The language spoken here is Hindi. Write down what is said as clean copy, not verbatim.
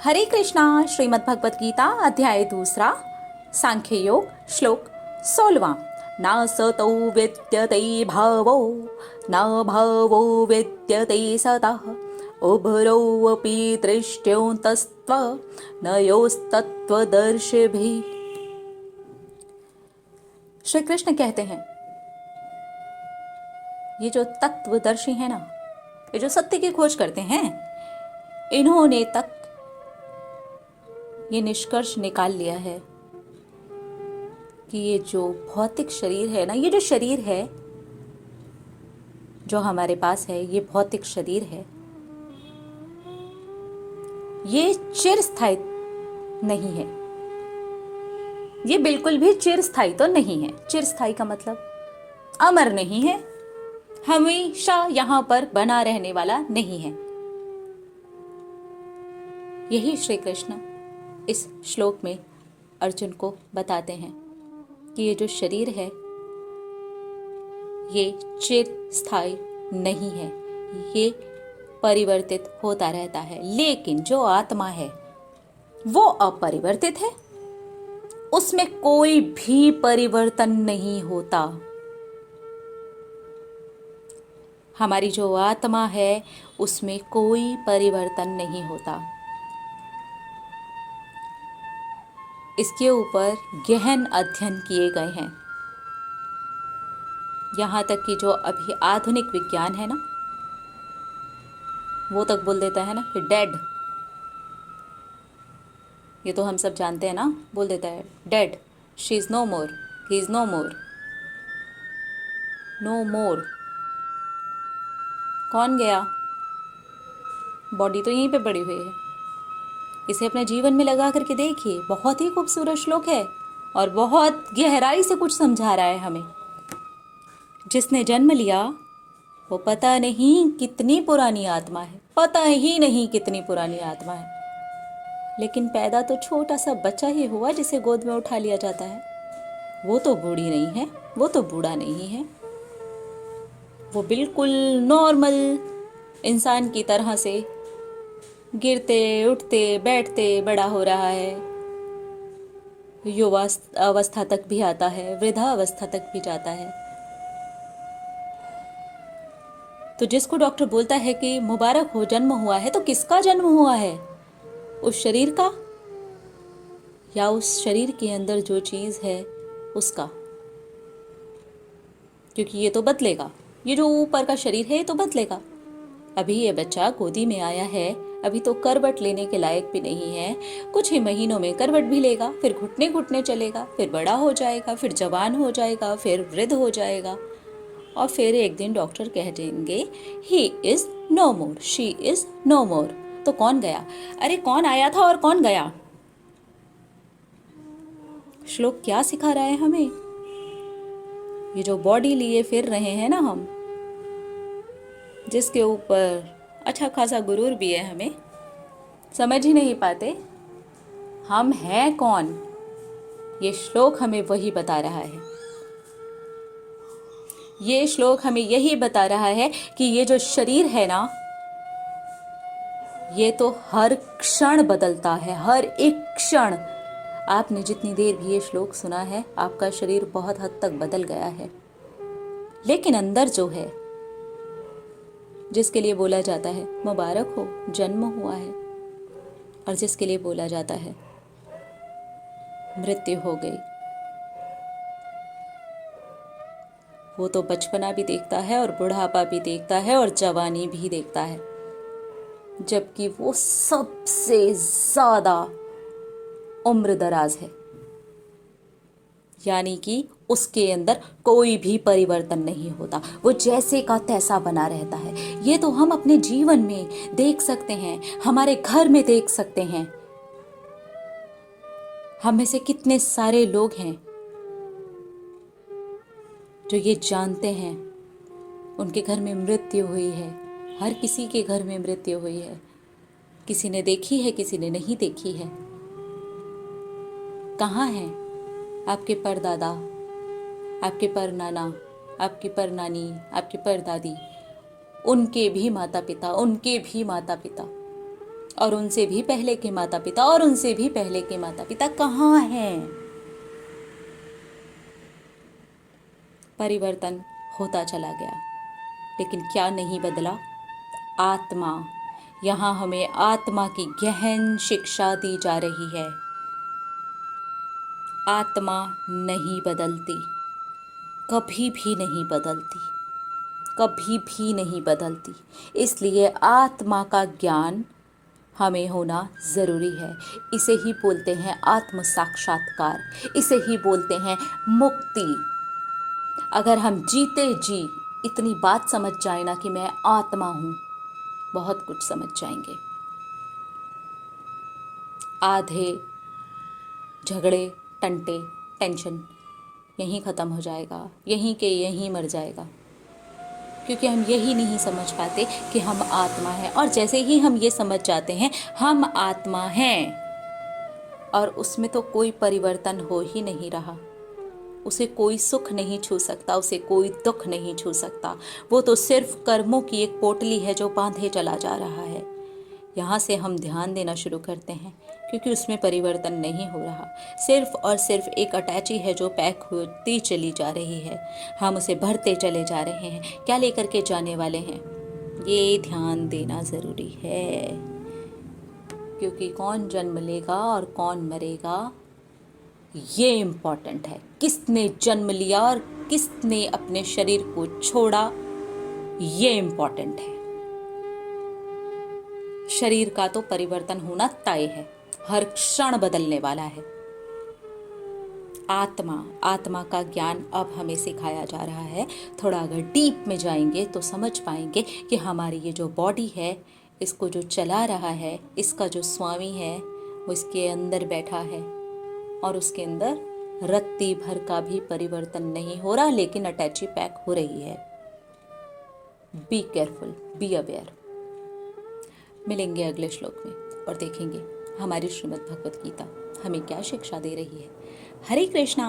हरे कृष्णा। श्रीमद् भगवत गीता अध्याय 2 सांख्य योग श्लोक 16। न सतो विद्यते भावो न भावो विद्यते सतः उभरौ अपि दृष्ट्योऽन्तस्त्व नयोस्तत्त्वदर्शिभिः। श्री कृष्ण कहते हैं, ये जो तत्वदर्शी है ना, ये जो सत्य की खोज करते हैं, इन्होंने तक ये निष्कर्ष निकाल लिया है कि ये जो भौतिक शरीर है ना, ये जो शरीर है जो हमारे पास है, ये भौतिक शरीर है, ये चिरस्थायी नहीं है। ये बिल्कुल भी चिरस्थायी तो नहीं है। चिरस्थायी का मतलब अमर नहीं है, हमेशा यहां पर बना रहने वाला नहीं है। यही श्री कृष्ण इस श्लोक में अर्जुन को बताते हैं कि ये जो शरीर है ये चिरस्थायी नहीं है, ये परिवर्तित होता रहता है। लेकिन जो आत्मा है वो अपरिवर्तित है, उसमें कोई भी परिवर्तन नहीं होता। हमारी जो आत्मा है उसमें कोई परिवर्तन नहीं होता। इसके ऊपर गहन अध्ययन किए गए हैं। यहाँ तक कि जो अभी आधुनिक विज्ञान है ना, वो तक बोल देता है ना कि डेड, ये तो हम सब जानते हैं ना, बोल देता है dead, she is no more, he is no more. No more कौन गया? बॉडी तो यहीं पे पड़ी हुई है। इसे अपने जीवन में लगा करके देखिए, बहुत ही खूबसूरत श्लोक है और बहुत गहराई से कुछ समझा रहा है हमें। जिसने जन्म लिया वो पता नहीं कितनी पुरानी आत्मा है, पता ही नहीं कितनी पुरानी आत्मा है, लेकिन पैदा तो छोटा सा बच्चा ही हुआ जिसे गोद में उठा लिया जाता है। वो तो बूढ़ी नहीं है, वो तो बूढ़ा नहीं है, वो बिल्कुल नॉर्मल इंसान की तरह से गिरते उठते बैठते बड़ा हो रहा है, युवा अवस्था तक भी आता है, वृद्धा अवस्था तक भी जाता है। तो जिसको डॉक्टर बोलता है कि मुबारक हो, जन्म हुआ है, तो किसका जन्म हुआ है? उस शरीर का या उस शरीर के अंदर जो चीज है उसका? क्योंकि ये तो बदलेगा, ये जो ऊपर का शरीर है ये तो बदलेगा। अभी ये बच्चा गोदी में आया है, अभी तो करवट लेने के लायक भी नहीं है। कुछ ही महीनों में करवट भी लेगा, फिर घुटने घुटने चलेगा, फिर बड़ा हो जाएगा, फिर जवान हो जाएगा, फिर वृद्ध हो जाएगा, और फिर एक दिन डॉक्टर कह देंगे he is no more, she is no more. तो कौन गया? अरे कौन आया था और कौन गया? श्लोक क्या सिखा रहा है हमें? ये जो बॉडी लिए फिर रहे हैं ना हम, जिसके ऊपर अच्छा खासा गुरूर भी है, हमें समझ ही नहीं पाते हम हैं कौन। ये श्लोक हमें वही बता रहा है। ये श्लोक हमें यही बता रहा है कि ये जो शरीर है ना, ये तो हर क्षण बदलता है, हर एक क्षण। आपने जितनी देर भी ये श्लोक सुना है, आपका शरीर बहुत हद तक बदल गया है, लेकिन अंदर जो है, जिसके लिए बोला जाता है मुबारक हो, जन्म हुआ है, और जिसके लिए बोला जाता है मृत्यु हो गई, वो तो बचपना भी देखता है और बुढ़ापा भी देखता है और जवानी भी देखता है, जबकि वो सबसे ज्यादा उम्र दराज है। यानी कि उसके अंदर कोई भी परिवर्तन नहीं होता, वो जैसे का तैसा बना रहता है। ये तो हम अपने जीवन में देख सकते हैं, हमारे घर में देख सकते हैं। हम में से कितने सारे लोग हैं जो ये जानते हैं उनके घर में मृत्यु हुई है। हर किसी के घर में मृत्यु हुई है, किसी ने देखी है, किसी ने नहीं देखी है। कहाँ हैं आपके परदादा, आपके परनाना, आपकी परनानी, आपकी परदादी, उनके भी माता पिता, उनके भी माता पिता? और उनसे भी पहले के माता पिता और उनसे भी पहले के माता पिता कहाँ हैं? परिवर्तन होता चला गया, लेकिन क्या नहीं बदला? आत्मा। यहाँ हमें आत्मा की गहन शिक्षा दी जा रही है। आत्मा नहीं बदलती, कभी भी नहीं बदलती, कभी भी नहीं बदलती। इसलिए आत्मा का ज्ञान हमें होना ज़रूरी है। इसे ही बोलते हैं आत्म साक्षात्कार, इसे ही बोलते हैं मुक्ति। अगर हम जीते जी इतनी बात समझ जाए ना कि मैं आत्मा हूँ, बहुत कुछ समझ जाएंगे। आधे झगड़े, टंटे, टेंशन यहीं ख़त्म हो जाएगा, यहीं के यहीं मर जाएगा, क्योंकि हम यही नहीं समझ पाते कि हम आत्मा हैं। और जैसे ही हम ये समझ जाते हैं हम आत्मा हैं, और उसमें तो कोई परिवर्तन हो ही नहीं रहा, उसे कोई सुख नहीं छू सकता, उसे कोई दुख नहीं छू सकता। वो तो सिर्फ कर्मों की एक पोटली है जो बांधे चला जा रहा है। यहाँ से हम ध्यान देना शुरू करते हैं, क्योंकि उसमें परिवर्तन नहीं हो रहा, सिर्फ और सिर्फ एक अटैची है जो पैक होती चली जा रही है। हम उसे भरते चले जा रहे हैं। क्या लेकर के जाने वाले हैं, ये ध्यान देना ज़रूरी है, क्योंकि कौन जन्म लेगा और कौन मरेगा ये इम्पॉर्टेंट है। किसने जन्म लिया और किसने अपने शरीर को छोड़ा, ये इम्पॉर्टेंट है। शरीर का तो परिवर्तन होना तय है, हर क्षण बदलने वाला है। आत्मा का ज्ञान अब हमें सिखाया जा रहा है। थोड़ा अगर डीप में जाएंगे तो समझ पाएंगे कि हमारी ये जो बॉडी है, इसको जो चला रहा है, इसका जो स्वामी है वो इसके अंदर बैठा है, और उसके अंदर रत्ती भर का भी परिवर्तन नहीं हो रहा, लेकिन अटैची पैक हो रही है। Be careful, be aware. मिलेंगे अगले श्लोक में और देखेंगे हमारी श्रीमद् भगवत गीता हमें क्या शिक्षा दे रही है। हरे कृष्णा।